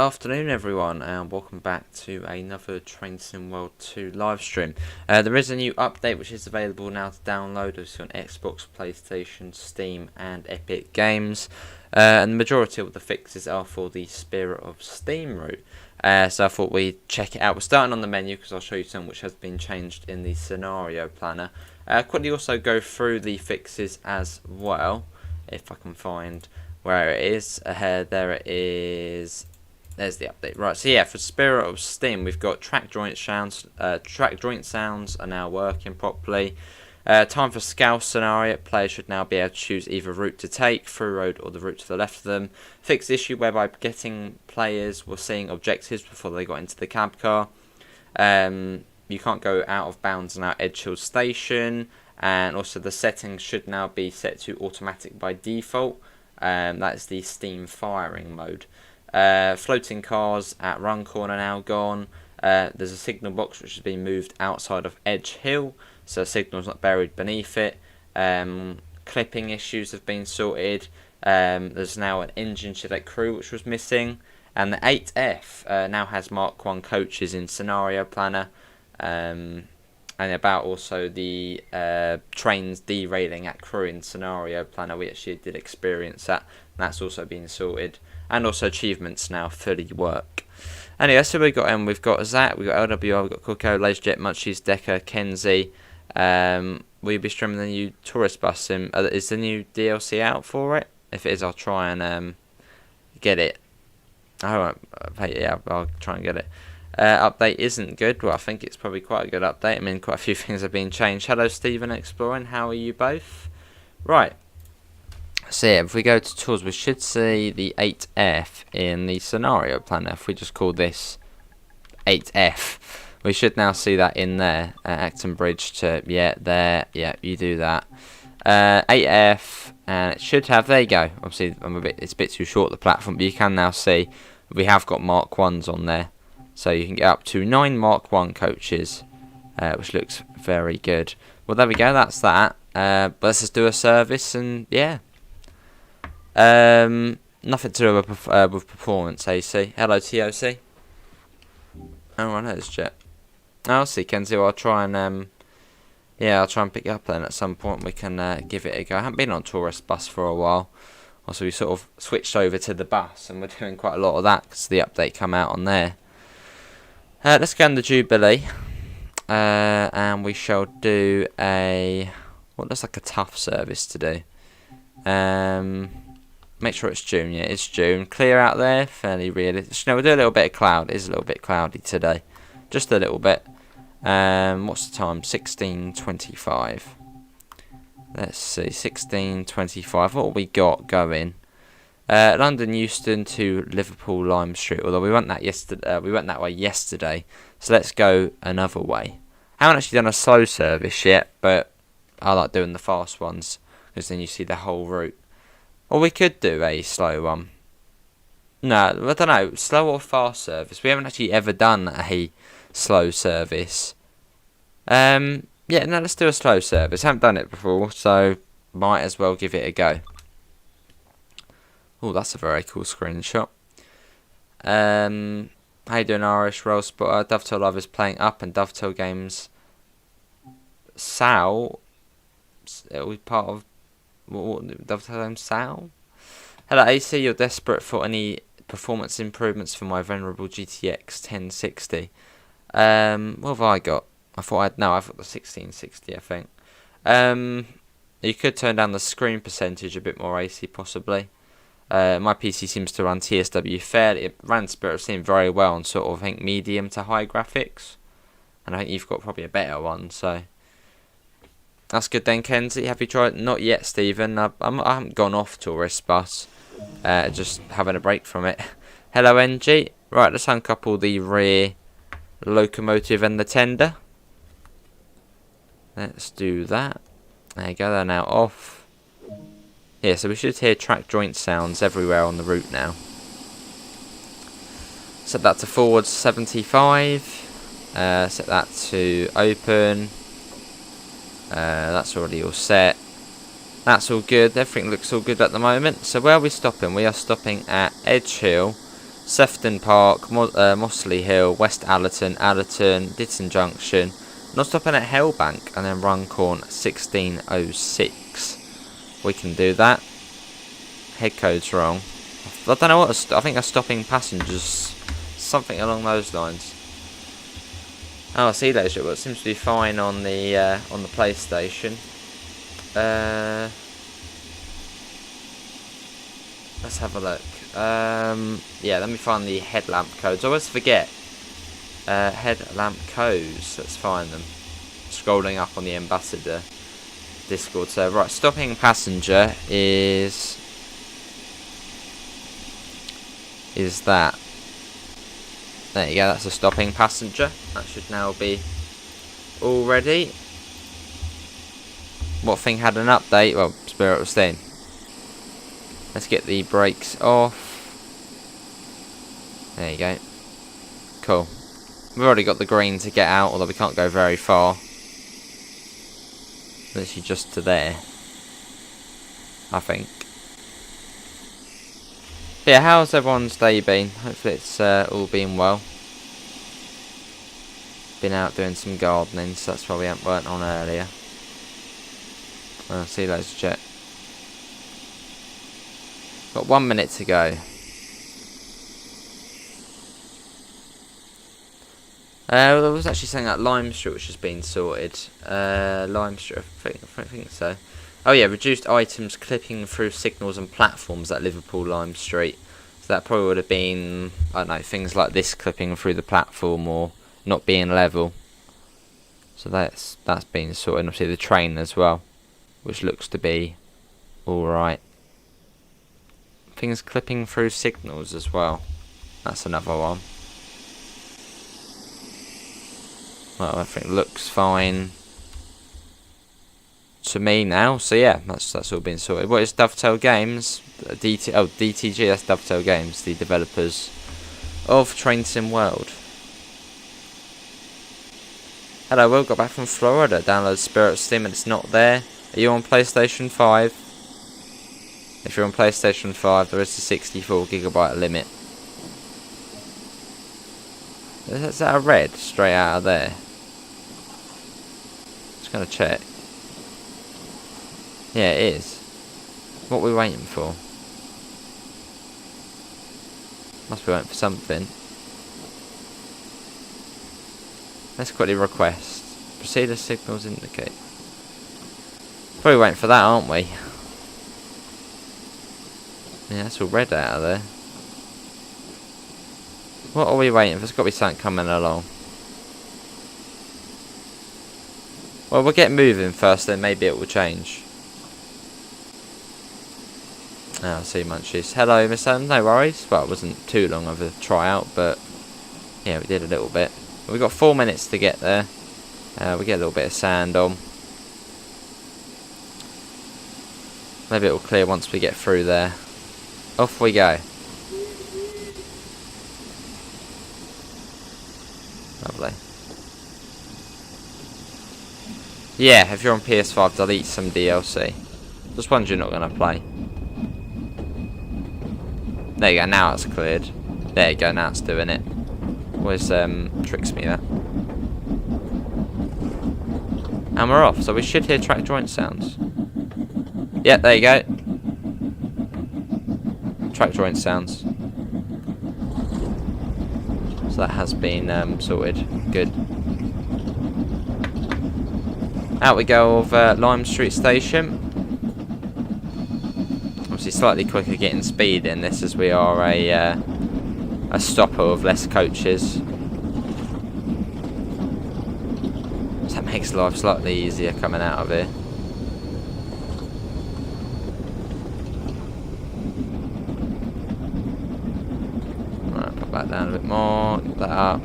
afternoon everyone, and welcome back to another Train Sim World 2 live stream. There is a new update which is available now to download, obviously on Xbox, PlayStation, Steam and Epic Games. And the majority of the fixes are for the Spirit of Steam route. So I thought we'd check it out. We're starting on the menu because I'll show you some which has been changed in the scenario planner. Quickly also go through the fixes as well, if I can find where it is. There it is. There's the update. Right, so yeah, for Spirit of Steam, we've got track joint sounds. Track joint sounds are now working properly. Time for scout scenario. Players should now be able to choose either route to take, through road, or the route to the left of them. Fixed issue whereby getting players were seeing objectives before they got into the cab car. You can't go out of bounds now Edgehill Station, and also the settings should now be set to automatic by default. That's the Steam firing mode. Floating cars at Runcorn are now gone. There's a signal box which has been moved outside of Edgehill, so the signal's not buried beneath it. Clipping issues have been sorted. There's now an engine shed at Crewe which was missing, and the 8F now has Mark 1 coaches in scenario planner. And about also the trains derailing at Crewe in scenario planner, we actually did experience that, and that's also been sorted. And also achievements now fully work. Anyway, so we've got Zach, we've got LWR, we've got Coco, LaserJet, Munchies, Decker, Kenzie. We'll be streaming the new tourist bus sim. Is the new DLC out for it? If it is, I'll try and get it. I'll try and get it. Update isn't good. Well, I think it's probably quite a good update. I mean, quite a few things have been changed. Hello, Stephen Exploring. How are you both? Right. So yeah, if we go to tools, we should see the 8F in the scenario planner. If we just call this 8F, we should now see that in there. Acton Bridge to, there, you do that. 8F, and it should have, there you go. Obviously, it's a bit too short, the platform, but you can now see we have got Mark 1s on there. So you can get up to 9 Mark 1 coaches, which looks very good. Well, there we go, that's that. But let's just do a service, and yeah. Nothing to do with performance, AC. Hello, TOC. Oh, I know this jet. I'll see, Kenzie. Well, I'll try and I'll try and pick you up then at some point. We can give it a go. I haven't been on tourist bus for a while. Also, we sort of switched over to the bus, and we're doing quite a lot of that because the update come out on there. Let's go on the Jubilee, and we shall do what looks like a tough service to do. Make sure it's June. Yeah, it's June. Clear out there, fairly realistic. No, we'll do a little bit of cloud. It is a little bit cloudy today, just a little bit. What's the time? 16:25. Let's see, 16:25. What have we got going? London Euston to Liverpool Lime Street. Although we went that yesterday, we went that way yesterday. So let's go another way. Haven't actually done a slow service yet, but I like doing the fast ones because then you see the whole route. Or we could do a slow one. No, I don't know. Slow or fast service. We haven't actually ever done a slow service. Yeah, no, let's do a slow service. Haven't done it before, so might as well give it a go. Oh, that's a very cool screenshot. How you doing, Irish Roll Spotter? Dovetail Love is playing up, and Dovetail Games. Sal. It'll be part of. Dovetail Sal? Hello, AC. You're desperate for any performance improvements for my venerable GTX 1060. What have I got? I've got the 1660, I think. You could turn down the screen percentage a bit more, AC, possibly. My PC seems to run TSW fairly. It ran Spirit of Steam very well on sort of, I think, medium to high graphics. And I think you've got probably a better one, so. That's good then, Kenzie. Have you tried? Not yet, Stephen. I haven't gone off tourist bus. Just having a break from it. Hello, NG. Right, let's uncouple the rear locomotive and the tender. Let's do that. There you go. They're now off. Yeah, so we should hear track joint sounds everywhere on the route now. Set that to forward 75. Set that to open. That's already all set. That's all good. Everything looks all good at the moment. So where are we stopping? We are stopping at Edgehill Sefton Park, Mossley Hill, West Allerton, Allerton, Ditton Junction. Not stopping at Hellbank and then Runcorn 1606. We can do that. Head code's wrong. I don't know what. I think I'm stopping passengers. Something along those lines. Oh, I see those. Well, it seems to be fine on the PlayStation. Let's have a look. Yeah, let me find the headlamp codes. I always forget. Headlamp codes. Let's find them. Scrolling up on the Ambassador Discord server. Right, stopping passenger is that. There you go, that's a stopping passenger. That should now be all ready. What thing had an update? Well, Spirit of Steam. Let's get the brakes off. There you go. Cool. We've already got the green to get out, although we can't go very far. Literally just to there, I think. But yeah, how's everyone's day been? Hopefully it's all been well. Been out doing some gardening, so that's why we weren't on earlier. See those jet. Got 1 minute to go. There was actually something like Lime Street which has been sorted. Lime Street, I think so. Oh yeah, reduced items clipping through signals and platforms at Liverpool Lime Street. So that probably would have been, I don't know, things like this clipping through the platform or not being level. So that's been sorted. And obviously the train as well, which looks to be alright. Things clipping through signals as well. That's another one. Well, I think it looks fine to me now. So yeah, that's all been sorted. What is Dovetail Games? DTG, that's Dovetail Games, the developers of Train Sim World. Hello, Will, got back from Florida. Download Spirit of Steam and it's not there. Are you on PlayStation 5? If you're on PlayStation 5, there is a 64GB limit. Is that a red straight out of there? Just gonna check. Yeah, it is. What are we waiting for? Must be waiting for something. Let's quickly request. Proceed as signals indicate. Probably waiting for that, aren't we? Yeah, that's all red out of there. What are we waiting for? There's got to be something coming along. Well, we'll get moving first, then maybe it will change. Oh, I see Munchies. Hello, Miss Adams, no worries. Well, it wasn't too long of a tryout, but yeah, we did a little bit. We've got 4 minutes to get there. We get a little bit of sand on. Maybe it will clear once we get through there. Off we go. Lovely. Yeah, if you're on PS5, delete some DLC. Just ones you're not going to play. There you go, now it's cleared. There you go, now it's doing it. Always tricks me that. And we're off, so we should hear track joint sounds. Yeah, there you go. Track joint sounds. So that has been sorted. Good. Out we go of Lime Street Station. Obviously slightly quicker getting speed in this as we are a stopper of less coaches. So that makes life slightly easier coming out of here. Right, put that down a bit more, get that up.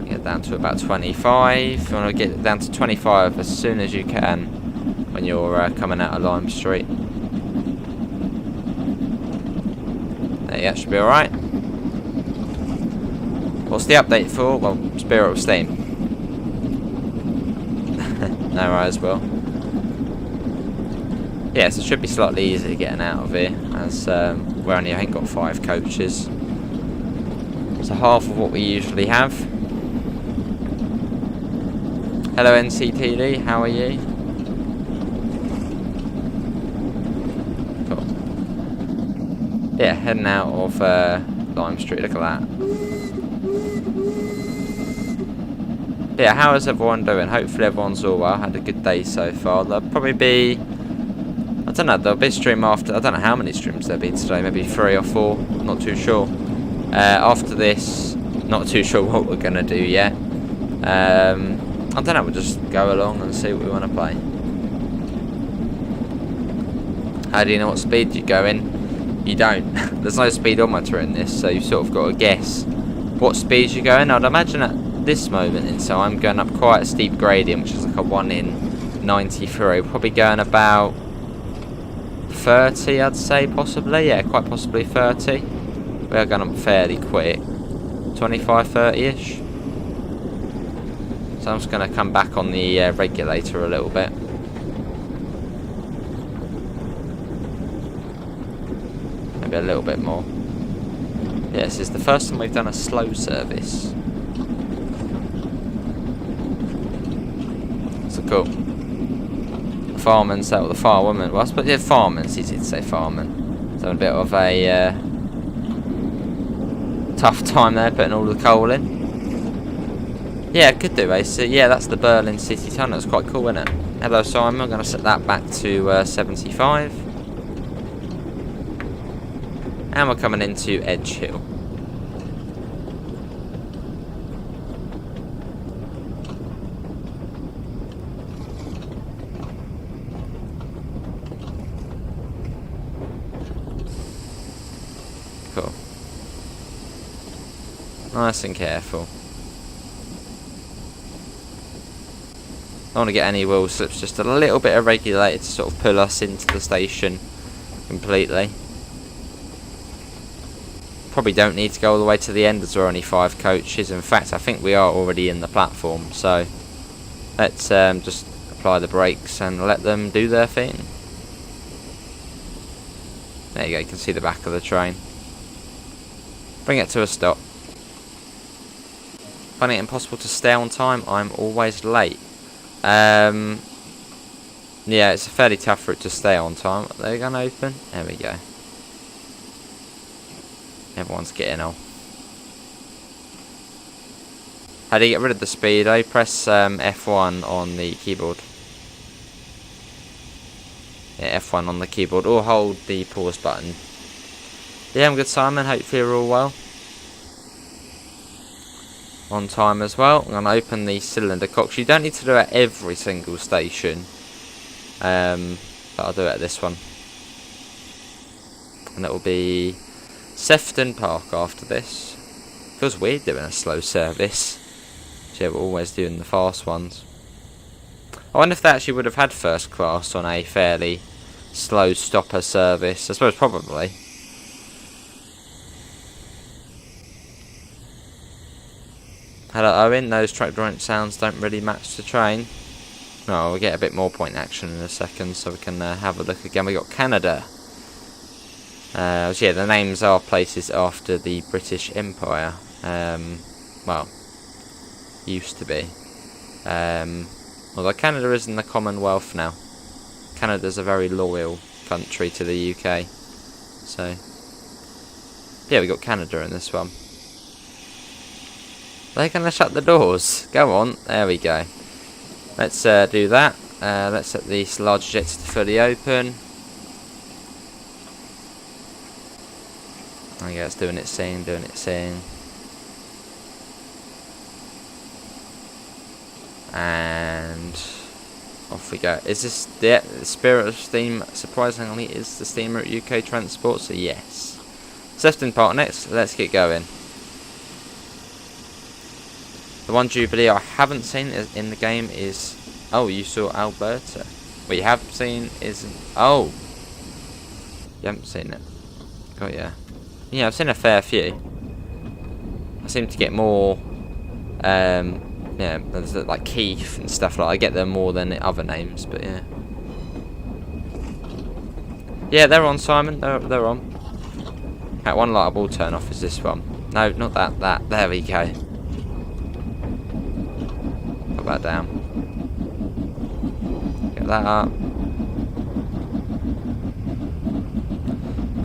Get down to about 25. You want to get down to 25 as soon as you can when you're coming out of Lime Street. There, that should be alright. What's the update for? Well, Spirit of Steam. No, right as well. Yes, it should be slightly easier getting out of here as we only ain't got 5 coaches. So half of what we usually have. Hello NCTD, how are you? Cool. Yeah, heading out of Lime Street, look at that. Yeah, how is everyone doing? Hopefully everyone's all well. Had a good day so far. There'll probably be, I don't know, there'll be a stream after. I don't know how many streams there'll be today. Maybe 3 or 4. Not too sure. After this, not too sure what we're gonna do yet. I don't know. We'll just go along and see what we want to play. How do you know what speed you go in? You don't. There's no speedometer in this, so you've sort of got to guess what speed you go in. I'd imagine at this moment in time, I'm going up quite a steep gradient, which is like a 1 in 93. Probably going about 30, I'd say, possibly. Yeah, quite possibly 30. We are going up fairly quick. 25, 30-ish. So I'm just going to come back on the regulator a little bit. Maybe a little bit more. Yeah, this is the first time we've done a slow service. So cool. The fireman's out, the firewoman. Well, I suppose, yeah, fireman. It's easy to say fireman. So a bit of a tough time there, putting all the coal in. Yeah, could do, Ace. So, yeah, that's the Berlin City Tunnel. It's quite cool, isn't it? Hello, Simon. I'm going to set that back to 75. And we're coming into Edge Hill. Cool. Nice and careful. Don't want to get any wheel slips, just a little bit of regulator to sort of pull us into the station completely. Probably don't need to go all the way to the end as there are only 5 coaches. In fact, I think we are already in the platform, so let's just apply the brakes and let them do their thing. There you go, you can see the back of the train. Bring it to a stop. Finding it impossible to stay on time, I'm always late. Yeah, it's a fairly tough route to stay on time. Are they going to open? There we go. Everyone's getting off. How do you get rid of the speedo? Press F1 on the keyboard. Yeah, F1 on the keyboard, or hold the pause button. Yeah, I'm good, Simon. Hopefully you're all well. On time as well. I'm going to open the cylinder cocks. You don't need to do it at every single station. But I'll do it at this one. And it will be Sefton Park after this. Feels weird doing a slow service. Yeah, we're always doing the fast ones. I wonder if they actually would have had first class on a fairly slow stopper service. I suppose probably. Hello Owen, those track joint sounds don't really match the train. No, we'll get a bit more point action in a second so we can have a look again. We got Canada. So yeah, the names are places after the British Empire. Well, used to be. Although Canada is in the Commonwealth now. Canada's a very loyal country to the UK. So, yeah, we got Canada in this one. They're going to shut the doors. Go on. There we go. Let's do that. Let's set these large jets to fully open. I guess doing its thing, doing its thing. And off we go. Is this the Spirit of Steam? Surprisingly, is the Steam Route UK transport? So yes. Sefton Park next. Let's get going. The one Jubilee I haven't seen in the game is... Oh, you saw Alberta. What you have seen is... Oh! You haven't seen it. Oh, yeah. Yeah, I've seen a fair few. I seem to get more... yeah, there's like Keith and stuff like that. I get them more than other names, but yeah. Yeah, they're on, Simon. They're on. That one light I will turn off is this one. No, not that. There we go. Put that down. Get that up.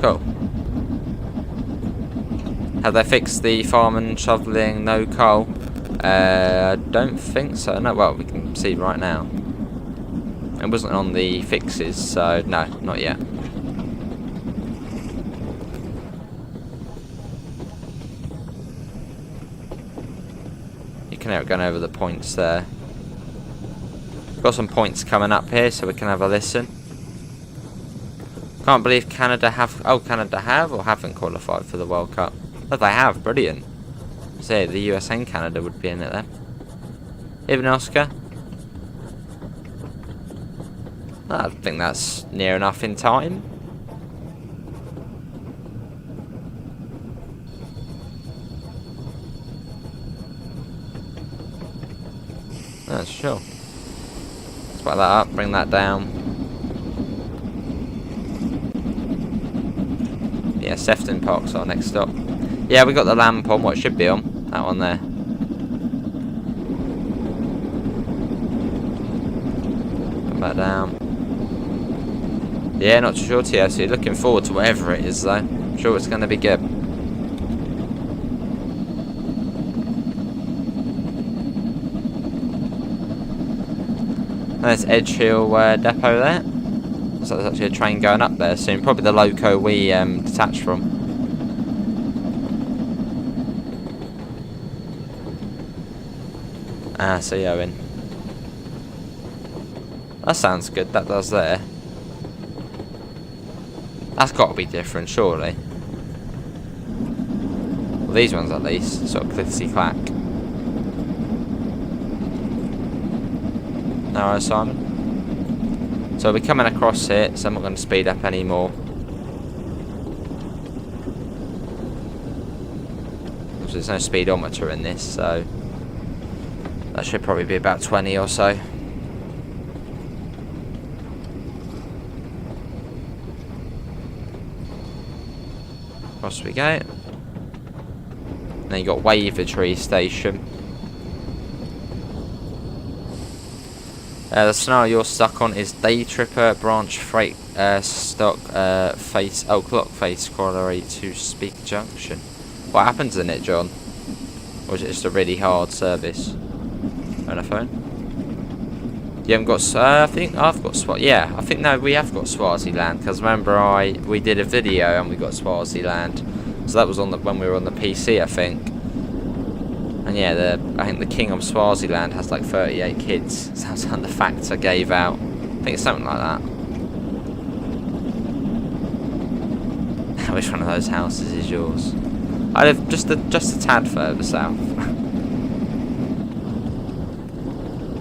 Cool. Have they fixed the farming, shoveling, no coal? I don't think so. No, well, we can see right now. It wasn't on the fixes, so no, not yet. You can hear it going over the points there. Got some points coming up here, so we can have a listen. Can't believe Canada have... Oh, Canada have or haven't qualified for the World Cup. Oh, they have. Brilliant. So the US and Canada would be in it then. Even Oscar. I think that's near enough in time. That's sure. Let's back that up, bring that down. Yeah, Sefton Park's our next stop. Yeah, we got the lamp on, what it should be on. That one there. Come back down. Yeah, not too sure, TLC. Looking forward to whatever it is, though. I'm sure it's going to be good. There's Edgehill depot there. So there's actually a train going up there soon. Probably the loco we detached from. Ah, so yeah, in. That sounds good. That does there. That's got to be different, surely. Well, these ones at least, sort of clickety-clack. Alright, Simon. So we're coming across here, so I'm not going to speed up anymore. There's no speedometer in this, so that should probably be about 20 or so. Across we go. Then you got Wavertree Station. The scenario you're stuck on is Day Tripper Branch Freight Stock Face Clock Face Quarry to Speak Junction. What happens in it, John? Or is it just a really hard service? On a phone? You haven't got... I think I've got yeah, I think no, we have got Swaziland, because remember we did a video and we got Swaziland. So that was on when we were on the PC, I think. And yeah, I think the King of Swaziland has like 38 kids. Sounds like the facts I gave out. I think it's something like that. Which one of those houses is yours? I live just a tad further south.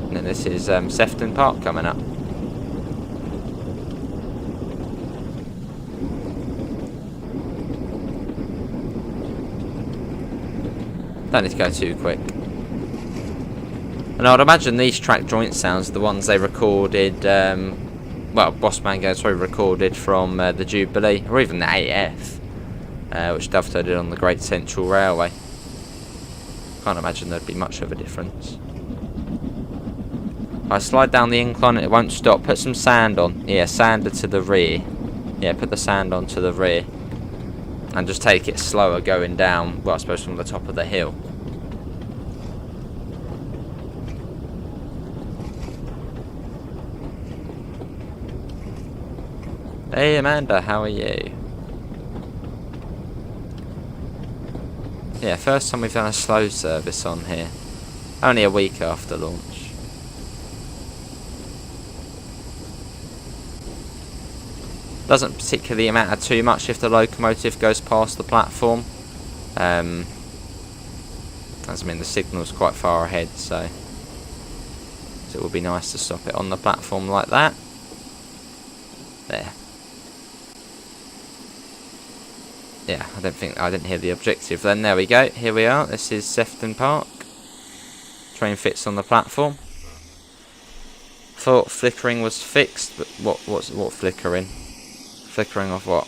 And then this is Sefton Park coming up. Don't need to go too quick. And I'd imagine these track joint sounds are the ones they recorded, well, Bossman Goes Through recorded from the Jubilee, or even the AF, which dovetailed on the Great Central Railway. Can't imagine there'd be much of a difference. I slide down the incline and it won't stop. Put some sand on. Yeah, sander to the rear. Yeah, put the sand on to the rear. And just take it slower going down, well, I suppose from the top of the hill. Hey Amanda, how are you? Yeah, first time we've done a slow service on here. Only a week after launch. Doesn't particularly matter too much if the locomotive goes past the platform. As I mean, the signal's quite far ahead, so it would be nice to stop it on the platform like that. There. Yeah, I didn't hear the objective then. There we go. Here we are. This is Sefton Park. Train fits on the platform. Thought flickering was fixed, but what flickering? Flickering of what?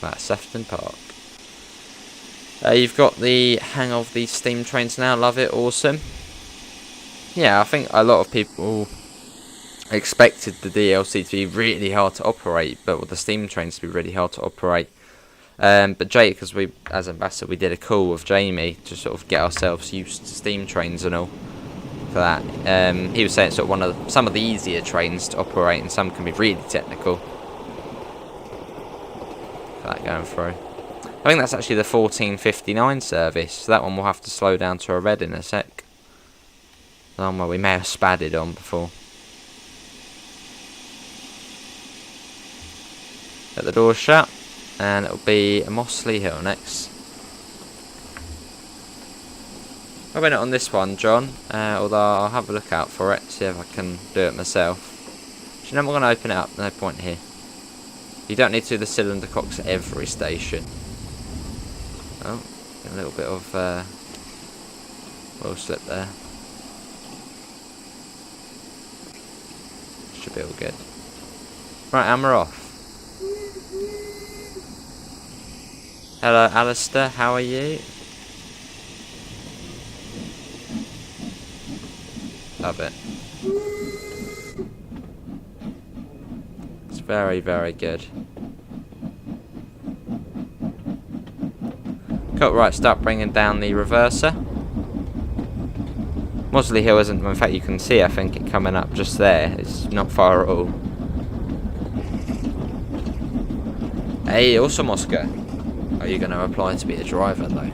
That's Sefton Park. You've got the hang of these steam trains now. Love it. Awesome. Yeah, I think a lot of people expected the DLC to be really hard to operate, but the steam trains to be really hard to operate. But Jake, because we, as ambassador, we did a call with Jamie to sort of get ourselves used to steam trains and all for that. He was saying it's sort of some of the easier trains to operate, and some can be really technical. For that going through. I think that's actually the 1459 service, so that one will have to slow down to a red in a sec. The one where we may have spadded on before. Get the door shut, and it'll be Mossley Hill next. I went it on this one, John, although I'll have a look out for it, see if I can do it myself. Do you know I'm going to open it up? No point here. You don't need to do the cylinder cocks at every station. Oh, a little bit of oil slip there. Should be all good. Right, and we're off. Hello, Alistair. How are you? Love it. It's very, very good. Cool, right, start bringing down the reverser. Mossley Hill isn't, in fact you can see I think it coming up just there. It's not far at all. Hey, also Moscow. Are you going to apply to be a driver though?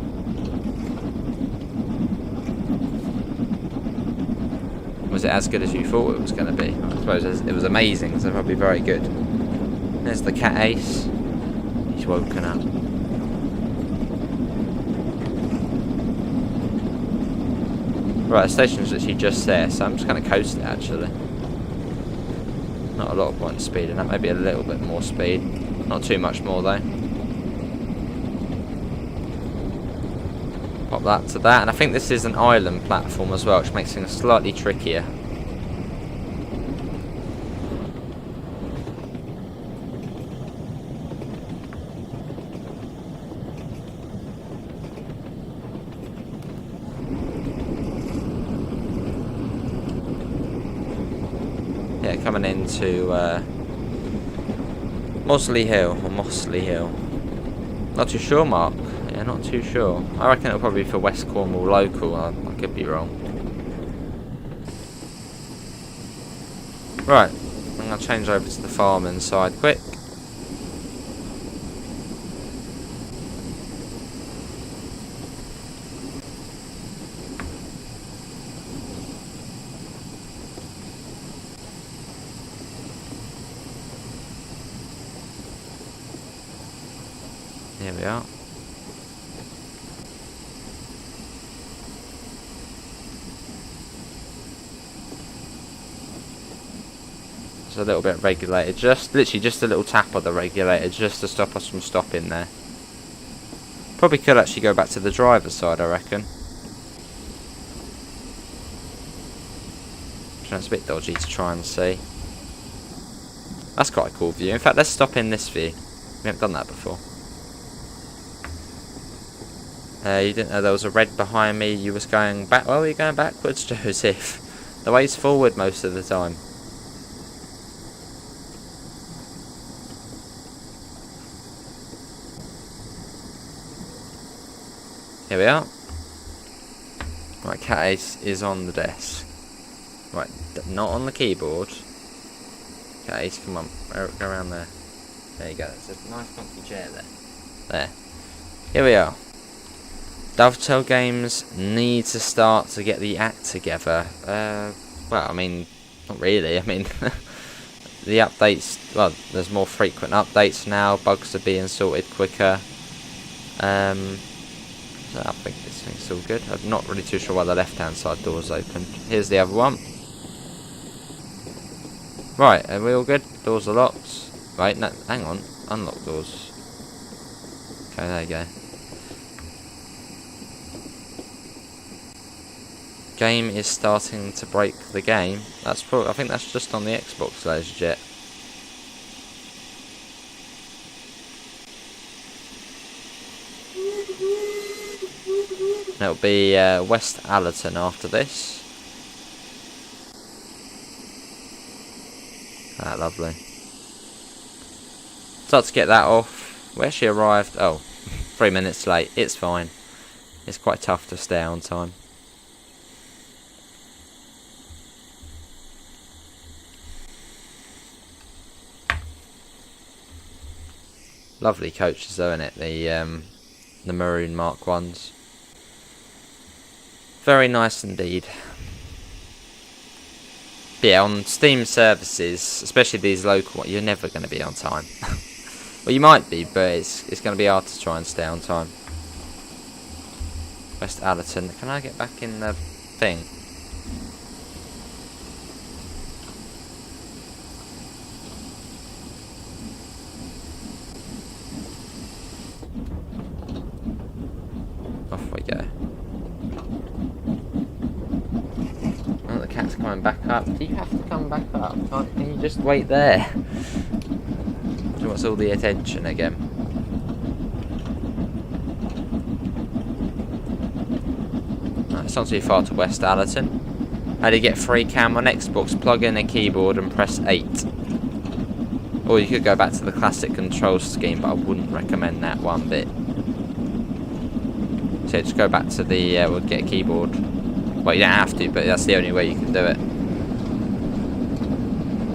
Was it as good as you thought it was going to be? I suppose it was amazing, so probably very good. There's the cat ace. He's woken up. Right, the station's literally just there, so I'm just going to coast it actually. Not a lot of point speed in that, maybe a little bit more speed. Not too much more though. Pop that to that, and I think this is an island platform as well, which makes things slightly trickier. Yeah, coming into Mossley Hill. Not too sure, Mark. Yeah, not too sure. I reckon it'll probably be for West Cornwall local. I could be wrong. Right, I'm going to change over to the farming side quick. Here we are. It's a little bit regulated, literally just a little tap of the regulator just to stop us from stopping there. Probably could actually go back to the driver's side, I reckon. It's a bit dodgy to try and see. That's quite a cool view. In fact, let's stop in this view. We haven't done that before. You didn't know there was a red behind me. You was going back. Well, you're going backwards, Joseph. The way's forward most of the time. Here we are. Right, cat ace is on the desk. Right, not on the keyboard. Cat ace, come on, go around there. There you go. There's a nice comfy chair there. There. Here we are. Dovetail Games need to start to get the act together. Well, I mean, not really. I mean, the updates, well, there's more frequent updates now. Bugs are being sorted quicker. So I think this thing's all good. I'm not really too sure why the left-hand side door's open. Here's the other one. Right, are we all good? Doors are locked. Right, no, hang on. Unlock doors. Okay, there you go. Game is starting to break the game. That's probably, I think that's just on the Xbox legit. And it'll be West Allerton after this. Ah, lovely. Start to get that off. We actually arrived, 3 minutes late. It's fine. It's quite tough to stay on time. Lovely coaches though, isn't it? The maroon Mark 1s. Very nice indeed. But yeah, on Steam services, especially these local ones, you're never going to be on time. Well, you might be, but it's going to be hard to try and stay on time. West Allerton. Can I get back in the thing? Off we go. Oh, the cat's coming back up. Do you have to come back up? Can you just wait there? She wants all the attention again. Right, it's not too far to West Allerton. How do you get free cam on Xbox? Plug in a keyboard and press 8. Or you could go back to the classic control scheme, but I wouldn't recommend that one bit. So just go back to the, we'll get a keyboard. Well, you don't have to, but that's the only way you can do it.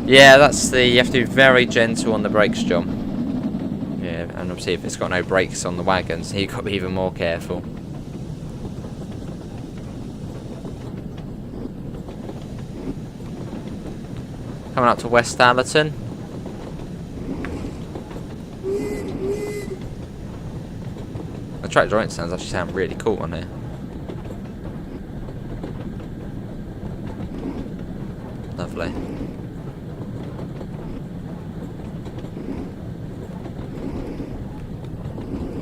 Yeah, that's you have to be very gentle on the brakes, John. Yeah, and obviously if it's got no brakes on the wagon, so you've got to be even more careful. Coming up to West Allerton. The track joint sounds actually sound really cool on here. Lovely.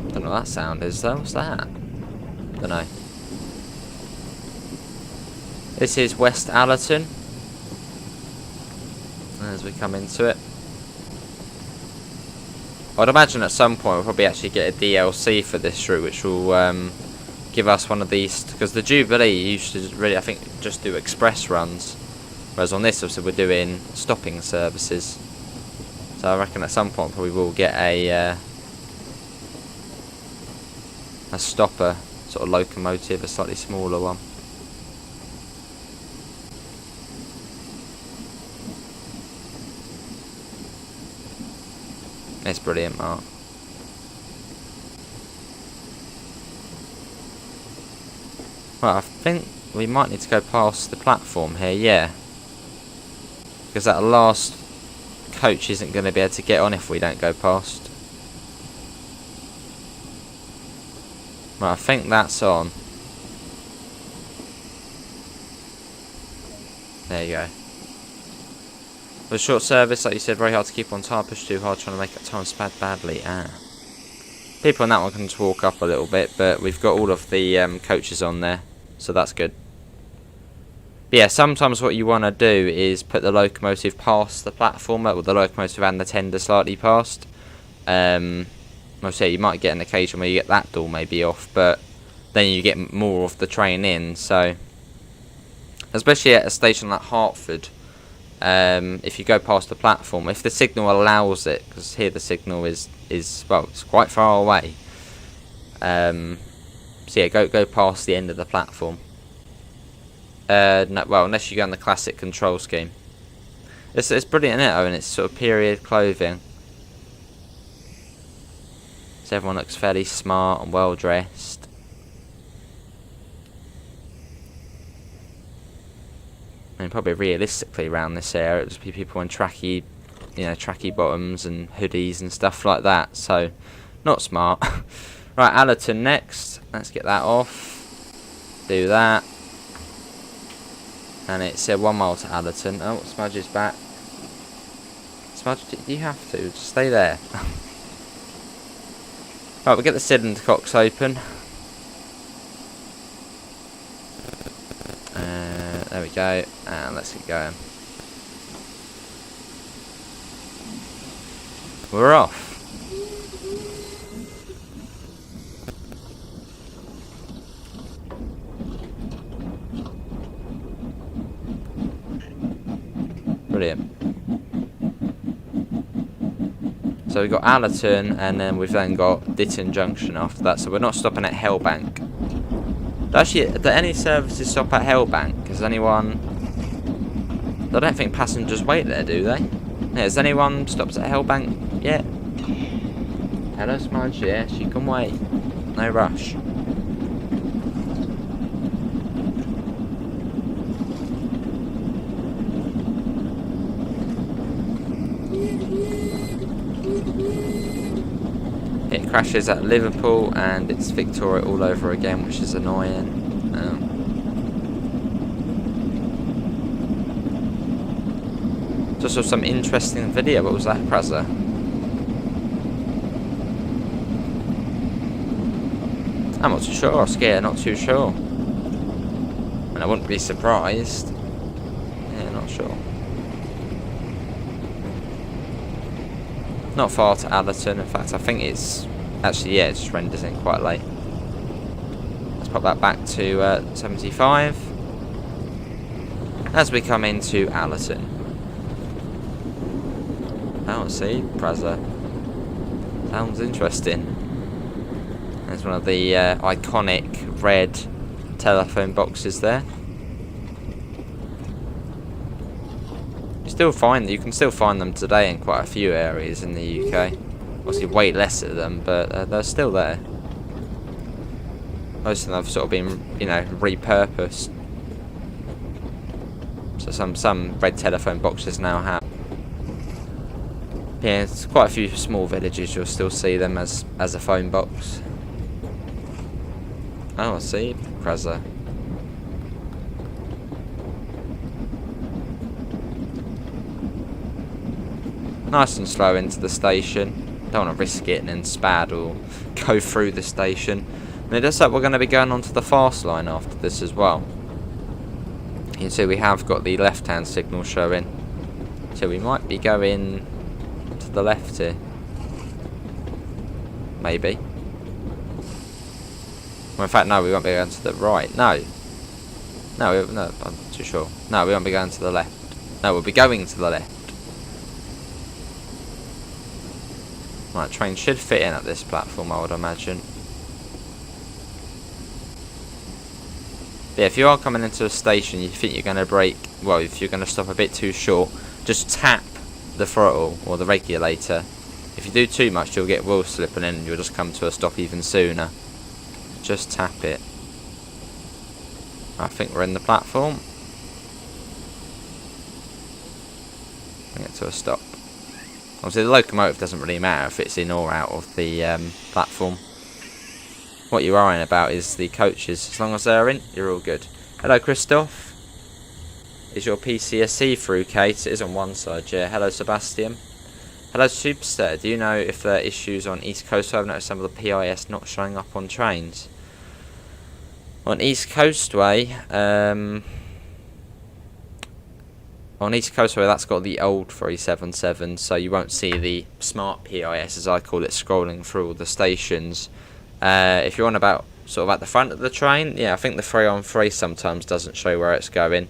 Don't know what that sound is though. What's that? Don't know. This is West Allerton. As we come into it, I'd imagine at some point we'll probably actually get a DLC for this route, which will give us one of these, because the Jubilee used to really, I think, just do express runs, whereas on this obviously we're doing stopping services. So I reckon at some point probably we'll get a stopper sort of locomotive, a slightly smaller one. It's brilliant, Mark. Well, I think we might need to go past the platform here, yeah. Because that last coach isn't going to be able to get on if we don't go past. Right, I think that's on. There you go. For a short service, like you said, very hard to keep on time, push too hard, trying to make up time spad badly. People on that one can just walk up a little bit, but we've got all of the coaches on there, so that's good. But yeah, sometimes what you want to do is put the locomotive past the platform, or the locomotive and the tender slightly past. I'll say you might get an occasion where you get that door maybe off, but then you get more of the train in, so especially at a station like Hertford. If you go past the platform, if the signal allows it, because here the signal is well, it's quite far away. So yeah, go past the end of the platform. No, well, unless you go on the classic control scheme. It's brilliant, isn't it? Oh, and it's sort of period clothing. So everyone looks fairly smart and well dressed. And probably realistically around this area, it'll just be people in tracky bottoms and hoodies and stuff like that. So, not smart. Right, Allerton next. Let's get that off. Do that. And it's 1 mile to Allerton. Oh, Smudge is back. Smudge, do you have to? Just stay there. Right, we'll get the cylinder cocks open. There we go, and let's get going. We're off. brilliant. So we've got Allerton, and then we've then got Ditton Junction after that. So we're not stopping at Hellbank. Actually, do any services stop at Hellbank? Has anyone... I don't think passengers wait there, do they? Yeah, has anyone stopped at Hellbank yet? Hello, Smudge. Yes, you can wait. No rush. It crashes at Liverpool and it's Victoria all over again, which is annoying. Just saw some interesting video. What was that, Preza? I'm not too sure, scared, not too sure. And I wouldn't be surprised. Yeah, not sure. Not far to Allerton, in fact I think it's actually, yeah, it just renders in quite late. Let's pop that back to 75 as we come into Allerton. Oh, see, Preza. Sounds interesting. There's one of the iconic red telephone boxes there. You can still find them today in quite a few areas in the UK. Obviously way less of them, but they're still there. Most of them have sort of been, you know, repurposed. So some red telephone boxes now have. Yeah, it's quite a few small villages you'll still see them as a phone box. Oh, I see, Preza. Nice and slow into the station. Don't want to risk it and then spad or go through the station. And it looks like we're going to be going onto the fast line after this as well. You can see we have got the left-hand signal showing. So we might be going to the left here. Maybe. Well, in fact, no, we won't be going to the right. No, I'm not too sure. No, we won't be going to the left. No, we'll be going to the left. Right, train should fit in at this platform, I would imagine. But yeah, if you are coming into a station, you think you're going to brake, well, if you're going to stop a bit too short, just tap the throttle or the regulator. If you do too much, you'll get wheel slipping in and you'll just come to a stop even sooner. Just tap it. I think we're in the platform. Get to a stop. Obviously the locomotive doesn't really matter if it's in or out of the platform. What you're worrying about is the coaches. As long as they're in, you're all good. Hello, Christoph. Is your PC a see-through case? It is on one side, yeah. Hello, Sebastian. Hello, Superstar. Do you know if there are issues on East Coast? I've noticed some of the PIS not showing up on trains. On East Coastway, that's got the old 377, so you won't see the smart PIS, as I call it, scrolling through all the stations. If you're on about sort of at the front of the train, yeah, I think the 3-on-3 sometimes doesn't show where it's going,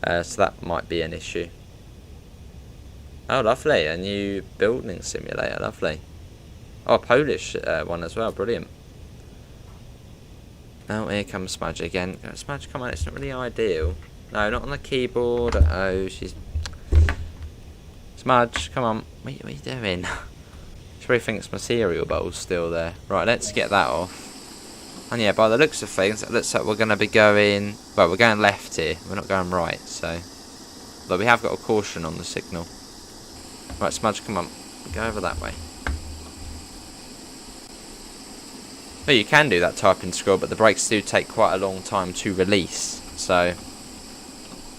so that might be an issue. Oh, lovely, a new building simulator, lovely. Oh, a Polish one as well, brilliant. Oh, here comes Smudge again. Smudge, come on, it's not really ideal. No, not on the keyboard. Oh, she's... Smudge, come on. What are you doing? She probably thinks my cereal bowl's still there. Right, let's get that off. And yeah, by the looks of things, it looks like we're going to be going... Well, we're going left here. We're not going right, so... But we have got a caution on the signal. Right, Smudge, come on. Go over that way. Well, you can do that typing scroll, but the brakes do take quite a long time to release. So...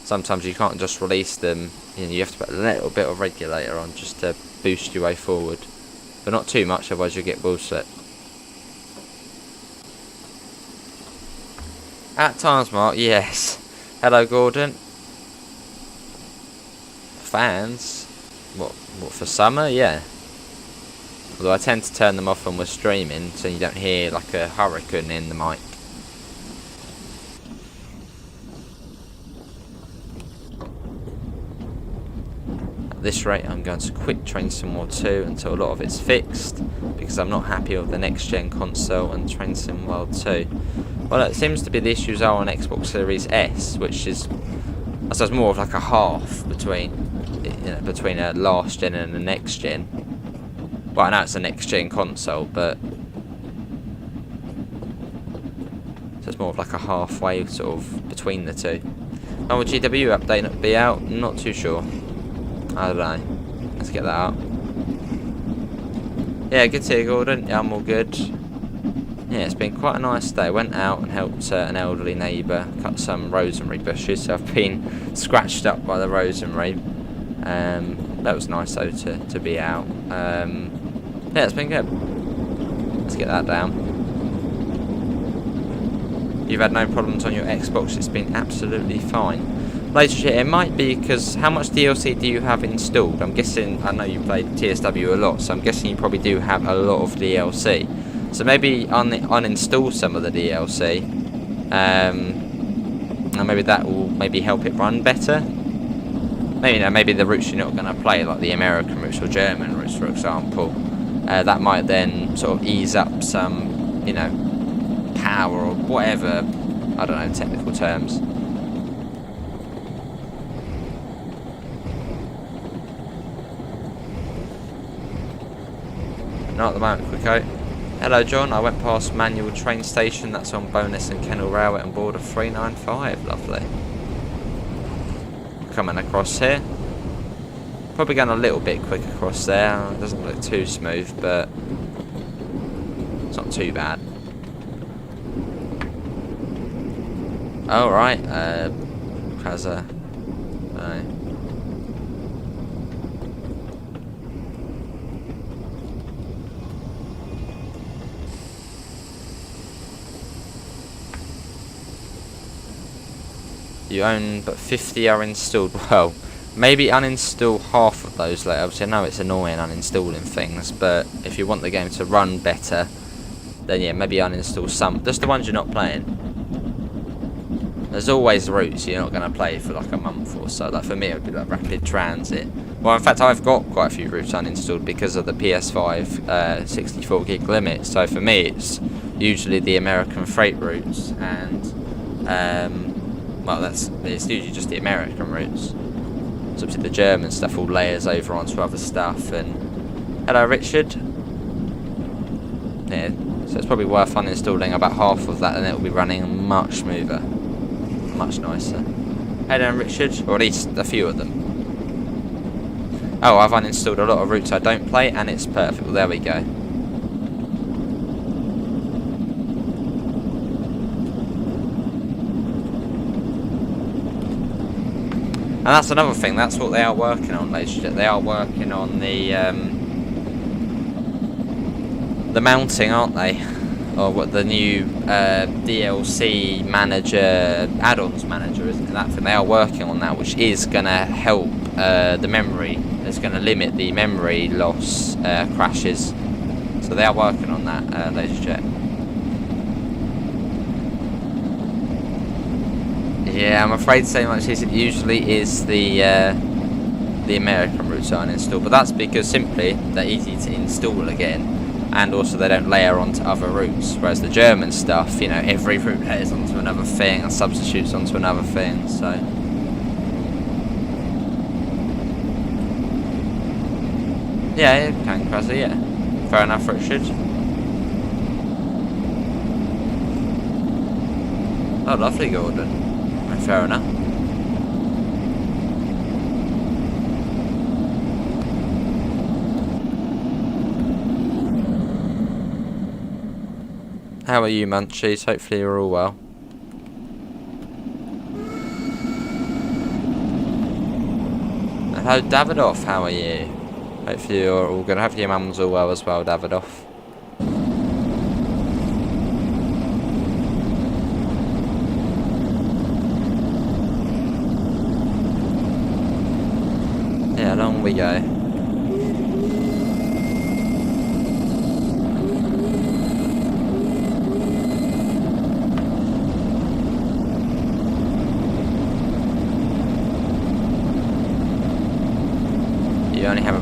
Sometimes you can't just release them, you know, you have to put a little bit of regulator on just to boost your way forward. But not too much, otherwise you'll get wheel slip. At times, Mark, yes. Hello, Gordon. Fans? What for summer? Yeah. Although I tend to turn them off when we're streaming, so you don't hear like a hurricane in the mic. this rate I'm going to quit Train Sim World 2 until a lot of it's fixed, because I'm not happy with the next gen console and Train Sim World 2. Well, it seems to be the issues are on Xbox Series S, which is, I suppose, more of like a half between a last gen and a next gen. Well, I know it's a next gen console, but so it's more of like a halfway sort of between the two. Oh, will GW update be out? Not too sure. I don't know. Let's get that out. Yeah, good to hear, Gordon. Yeah, I'm all good. Yeah, it's been quite a nice day. Went out and helped an elderly neighbour cut some rosemary bushes. So I've been scratched up by the rosemary. That was nice though to be out. Yeah, it's been good. Let's get that down. You've had no problems on your Xbox. It's been absolutely fine. Later, it might be because how much DLC do you have installed? I'm guessing, I know you played TSW a lot, so I'm guessing you probably do have a lot of DLC. So maybe uninstall some of the DLC, and maybe that will maybe help it run better. Maybe, maybe the routes you're not going to play, like the American routes or German routes, for example, that might then sort of ease up some, power or whatever, I don't know, technical terms. Not at the moment, Quicko. Hello, John. I went past Manual Train Station. That's on Bonus and Kennel Railway on board of 395. Lovely. Coming across here. Probably going a little bit quick across there. It doesn't look too smooth, but it's not too bad. Oh, right. Kaza. No. You own, but 50 are installed. Well, maybe uninstall half of those later. Obviously, I know it's annoying uninstalling things, but if you want the game to run better, then yeah, maybe uninstall some. Just the ones you're not playing. There's always routes you're not going to play for like a month or so. Like for me, it would be like Rapid Transit. Well, in fact, I've got quite a few routes uninstalled because of the PS5 64 gig limit. So for me, it's usually the American freight routes and. Well, it's usually just the American routes. So obviously the German stuff all layers over onto other stuff. And hello, Richard. Yeah, so it's probably worth uninstalling about half of that, and it will be running much smoother, much nicer. Hello, Richard, or at least a few of them. Oh, I've uninstalled a lot of routes I don't play, and it's perfect. Well, there we go. And that's another thing, that's what they are working on, ladies and gentlemen. They are working on the mounting, aren't they? Or what the new DLC manager, add-ons manager, isn't it? That thing, they are working on that, which is going to help the memory. It's going to limit the memory loss crashes. So they are working on that, ladies and gentlemen. Yeah, I'm afraid so much as it usually is the American routes are uninstalled, but that's because simply they're easy to install again, and also they don't layer onto other routes, whereas the German stuff, every route layers onto another thing and substitutes onto another thing, so. Yeah, you can, Krasser, yeah. Fair enough, Richard. Oh, lovely, Gordon. Fair enough. How are you, Munchies? Hopefully you're all well. Hello, Davidoff. How are you? Hopefully you're all good. Hopefully your mum's all well as well, Davidoff. Along we go.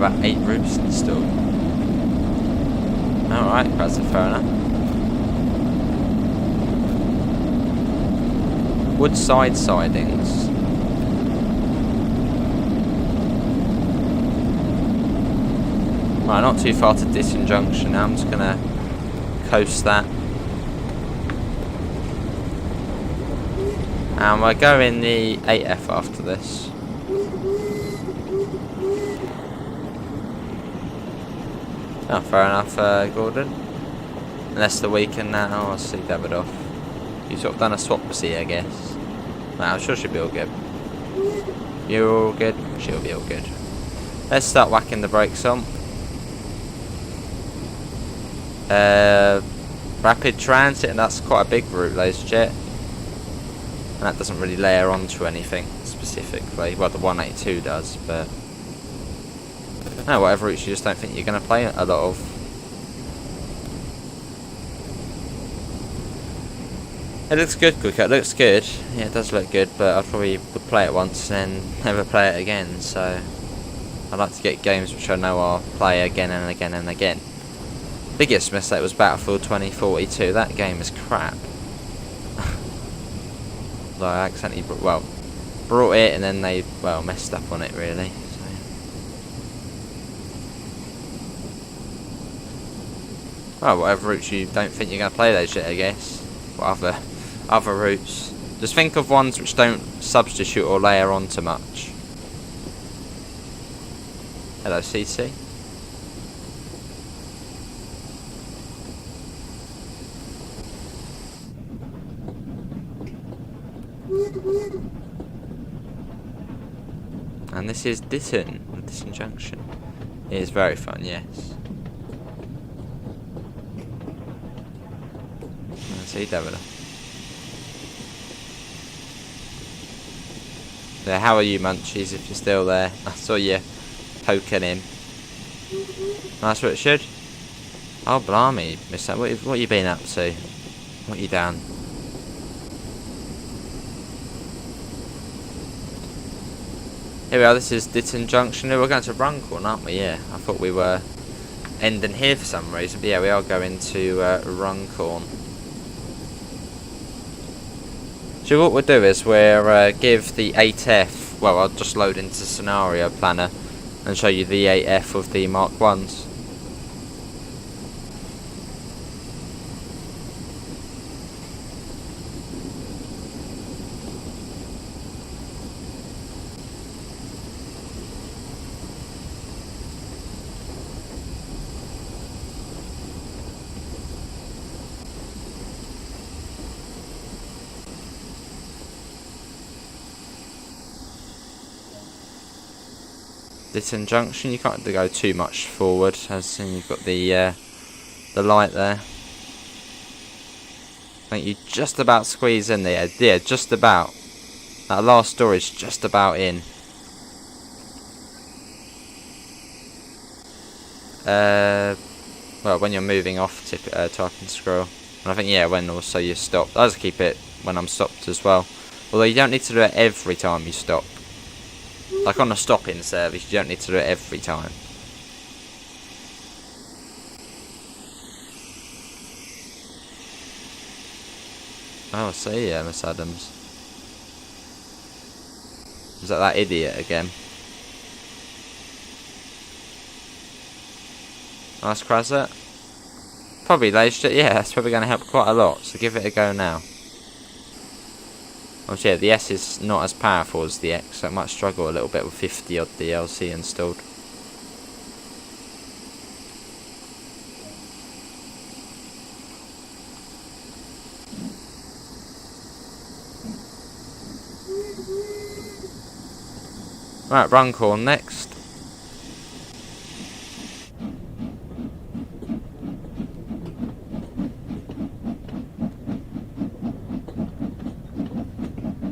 about 8 routes installed. Alright, that's fair enough. Wood side sidings. Right, not too far to Ditton Junction now. I'm just gonna coast that. And we're going the 8F after this. Oh, fair enough, Gordon. Unless the weekend now. Oh, I'll see Davidoff. You sort of done a swapsy, I guess. Well, I'm sure she'll be all good. You're all good? She'll be all good. Let's start whacking the brakes on. Rapid transit, and that's quite a big route, ladies and gents. And that doesn't really layer onto anything specifically. Well, the 182 does, but no, whatever routes you just don't think you're going to play a lot of. It looks good, Quicker. It looks good. Yeah, it does look good, but I probably would play it once and never play it again. So I like to get games which I know I'll play again and again and again. Biggest mistake was Battlefield 2042. That game is crap. I accidentally brought it and then they messed up on it really. So. Well, whatever routes you don't think you're going to play those shit, I guess. What other routes? Just think of ones which don't substitute or layer on too much. Hello, CC. And this is Ditton Junction. It is very fun, yes. See, David. Yeah, how are you, Munchies, if you're still there? I saw you poking him. Nice Richard. Oh, blimey, mister. What you been up to? What you done? Here we are, this is Ditton Junction. We're going to Runcorn, aren't we? Yeah, I thought we were ending here for some reason. But yeah, we are going to Runcorn. So what we'll do is we'll give the 8F, well, I'll just load into Scenario Planner and show you the 8F of the Mark 1s. Ditton Junction, you can't go too much forward, as you've got the light there. I think you just about squeeze in there. Yeah, just about. That last door is just about in. Well, when you're moving off, type and scroll. And I think, yeah, when also you stop. I just keep it when I'm stopped as well. Although you don't need to do it every time you stop. Like on a stop-in service, you don't need to do it every time. Oh, I see, yeah, Miss Adams. Is that idiot again? Nice Krasat. Probably laced it, yeah, that's probably going to help quite a lot, so give it a go now. Obviously, yeah, the S is not as powerful as the X, so it might struggle a little bit with 50 odd DLC installed. Right, Runcorn next.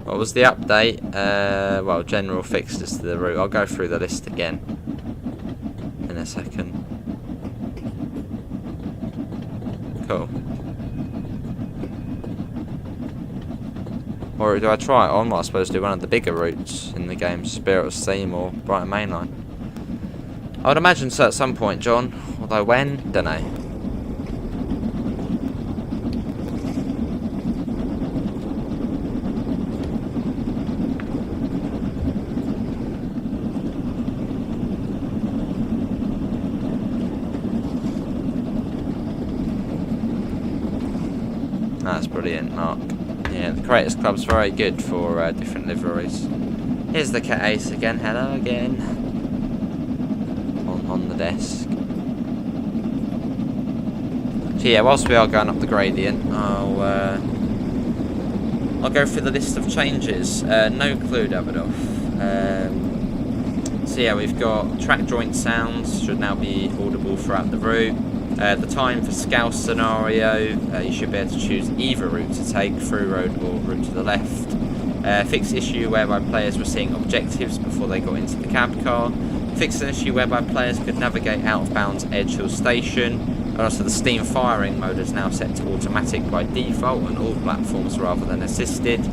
What was the update? Well, general fixes to the route. I'll go through the list again in a second. Cool. Or do I try it on? Well, I suppose do one of the bigger routes in the game, Spirit of Steam or Brighton Mainline. I would imagine so at some point, John. Although when, don't know. That's brilliant, Mark. Yeah, the Creators Club's very good for different liveries. Here's the Cat Ace again. Hello again. On the desk. So yeah, whilst we are going up the gradient, I'll go through the list of changes. No clue, Davidoff. So yeah, we've got track joint sounds should now be audible throughout the route. The time for scouse scenario, you should be able to choose either route to take, through road or route to the left. Fix issue whereby players were seeing objectives before they got into the cab car. Fix an issue whereby players could navigate out of bounds Edge Hill Station. And also the steam firing mode is now set to automatic by default on all platforms rather than assisted.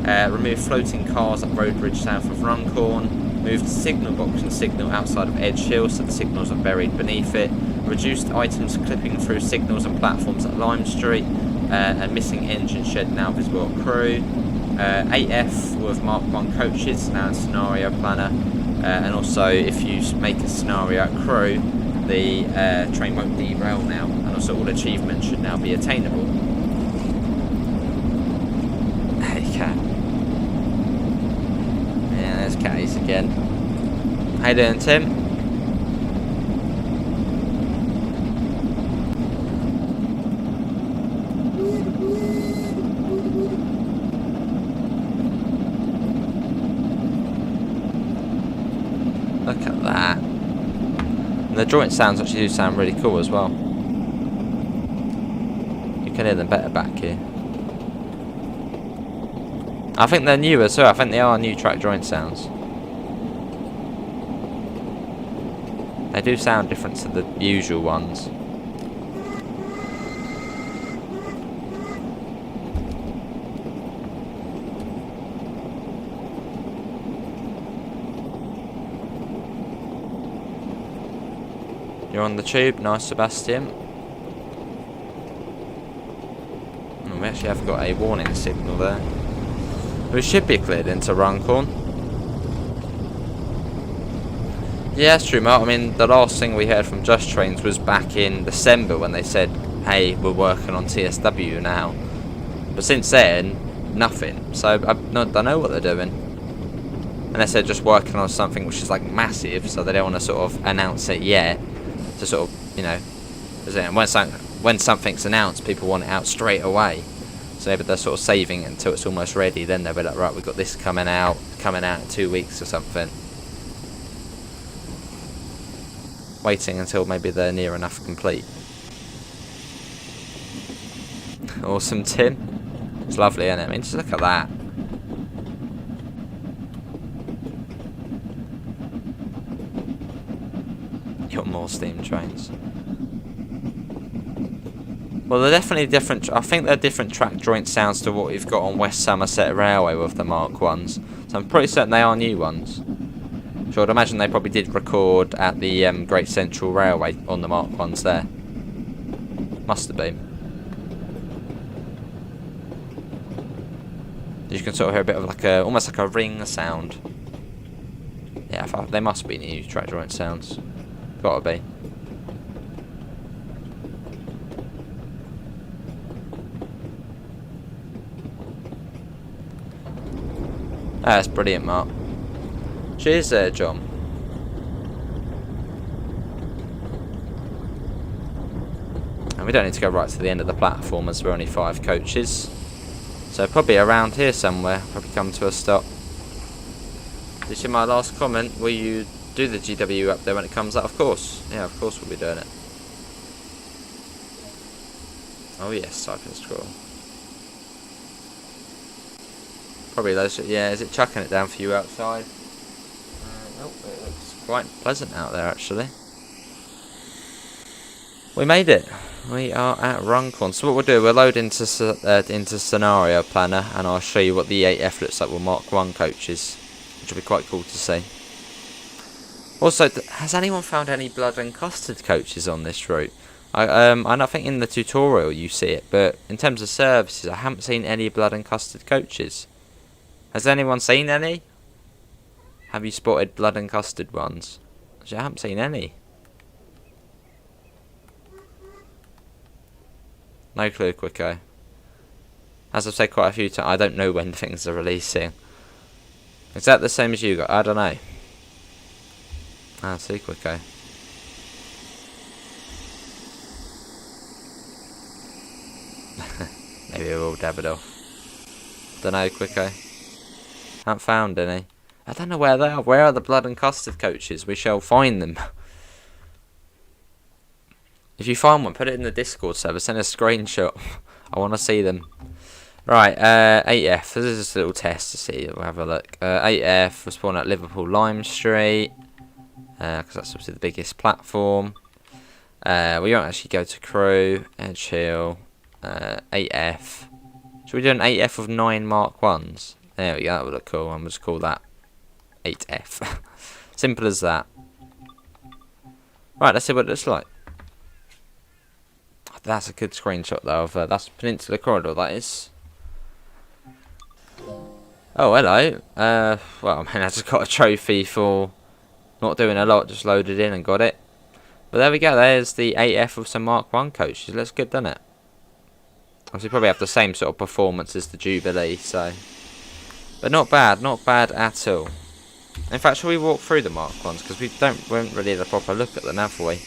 Remove floating cars at Road Bridge south of Runcorn. Move the signal box and signal outside of Edge Hill so the signals are buried beneath it. Reduced items clipping through signals and platforms at Lime Street. And missing engine shed now visible at Crew. 8F with Mark 1 coaches now in scenario planner. And also if you make a scenario at Crew, the train won't derail now. And also all achievements should now be attainable. Okay. Yeah, there's Catties again. How you doing, Tim? Look at that. And the joint sounds actually do sound really cool as well. You can hear them better back here. I think they're newer too. I think they are new track joint sounds. They do sound different to the usual ones. You're on the tube, nice, Sebastian. And we actually have got a warning signal there. We should be cleared into Runcorn. Yeah, that's true, Mark. I mean, the last thing we heard from Just Trains was back in December when they said, hey, we're working on TSW now. But since then, nothing. So I don't know what they're doing. Unless they're just working on something which is like massive, so they don't want to sort of announce it yet. To sort of, you know, when something's announced, people want it out straight away. So maybe they're sort of saving it until it's almost ready. Then they'll be like, right, we've got this coming out in 2 weeks or something. Waiting until maybe they're near enough complete. Awesome, Tim. It's lovely, isn't it? I mean, just look at that. Got more steam trains. Well, they're definitely different. I think they're different track joint sounds to what we've got on West Somerset Railway with the Mark 1s. So I'm pretty certain they are new ones. So I'd imagine they probably did record at the Great Central Railway on the Mark 1s there. Must have been. You can sort of hear a bit of like a, almost like a ring sound. Yeah, they must be new track joint sounds. Gotta be. That's brilliant, Mark. Cheers there, John. And we don't need to go right to the end of the platform as we're only 5 coaches. So probably around here somewhere, probably come to a stop. Did you see my last comment? Will you do the GW up there when it comes out? Of course. Yeah, of course we'll be doing it. Oh yes, cycling scroll. Probably those. Yeah, is it chucking it down for you outside? Nope, it looks quite pleasant out there actually. We made it. We are at Runcorn. So what we'll do, we'll load into Scenario Planner, and I'll show you what the 8F looks like with Mark 1 coaches, which will be quite cool to see. Also, has anyone found any blood and custard coaches on this route? I think in the tutorial you see it, but in terms of services, I haven't seen any blood and custard coaches. Has anyone seen any? Have you spotted blood and custard ones? I haven't seen any. No clue, Quicko. As I've said quite a few times, I don't know when things are releasing. Is that the same as you got? I don't know. Ah, see, Quicko. Maybe we'll all dab it off. Don't know, Quicko. Haven't found any. I don't know where they are. Where are the blood and custard coaches? We shall find them. If you find one, put it in the Discord server. Send a screenshot. I want to see them. Right, 8F. This is just a little test to see. We'll have a look. 8F was spawned at Liverpool Lime Street. Because that's obviously the biggest platform. We won't actually go to crew. Edge Hill. 8F. Should we do an 8F of 9 Mark 1s? There we go. That would look cool. I'm just call that 8F. Simple as that. Right, let's see what it looks like. That's a good screenshot though of that's Peninsula Corridor, that is. Oh, hello. Well, man, I just got a trophy for not doing a lot, just loaded in and got it. But there we go, there's the 8F of some Mark 1 coaches. Looks good, doesn't it? Obviously probably have the same sort of performance as the Jubilee, so. But not bad at all. In fact, shall we walk through the Mark 1s? Because we haven't really had a proper look at them, have we?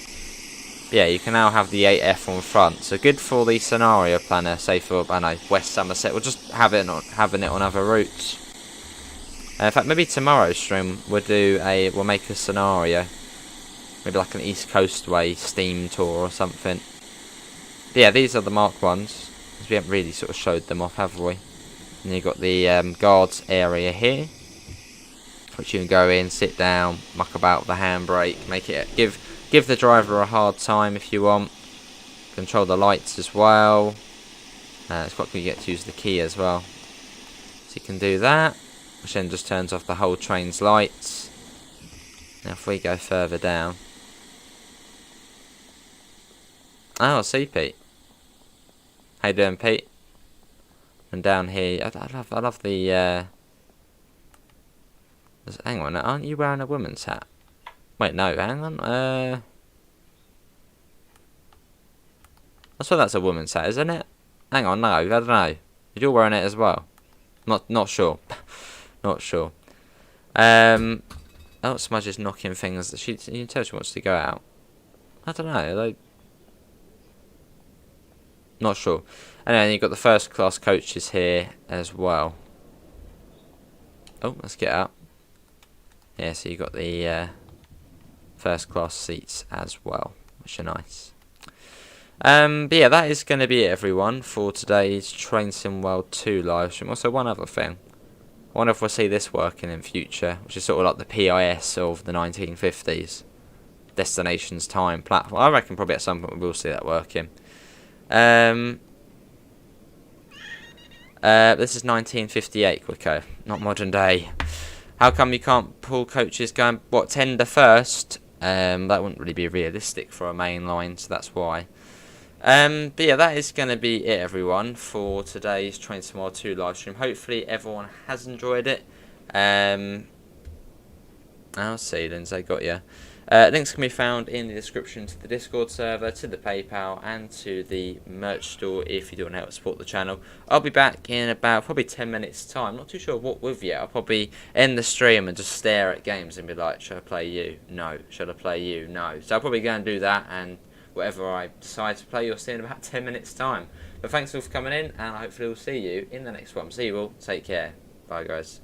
Yeah, you can now have the 8F on front. So good for the scenario planner, say for, I know, West Somerset. We'll just having it on other routes. In fact, maybe tomorrow's stream we'll make a scenario. Maybe like an East Coast Way steam tour or something. But yeah, these are the Mark 1s. Because we haven't really sort of showed them off, have we? And you've got the guards area here. Which you can go in, sit down, muck about with the handbrake, make it give the driver a hard time if you want. Control the lights as well. It's quite cool, you get to use the key as well. So you can do that, which then just turns off the whole train's lights. Now if we go further down. Oh, I see Pete. How you doing, Pete? And down here, I love the. Hang on, aren't you wearing a woman's hat? Wait, no, hang on. I swear that's a woman's hat, isn't it? Hang on, no, I don't know. You're wearing it as well. Not sure. Not sure. Oh, Smudge is knocking things. You can tell she wants to go out. I don't know. Not sure. And then you've got the first class coaches here as well. Oh, let's get out. Yeah, so you've got the first class seats as well, which are nice. But yeah, that is going to be it, everyone, for today's Train Sim World 2 live stream. Also, one other thing. I wonder if we'll see this working in future, which is sort of like the PIS of the 1950s. Destinations, time, platform. I reckon probably at some point we will see that working. This is 1958, Quicko, not modern day. How come you can't pull coaches going, tender first? That wouldn't really be realistic for a main line, so that's why. But yeah, that is going to be it, everyone, for today's Train Sim World 2 live stream. Hopefully everyone has enjoyed it. I'll see, Lindsay, got you. Links can be found in the description to the Discord server, to the PayPal, and to the merch store if you do want to help support the channel. I'll be back in about probably 10 minutes time. Not too sure what with yet. I'll probably end the stream and just stare at games and be like, should I play you? No. Should I play you? No. So I'll probably go and do that, and whatever I decide to play, you'll see in about 10 minutes time. But thanks all for coming in, and hopefully we'll see you in the next one. See you all. Take care. Bye, guys.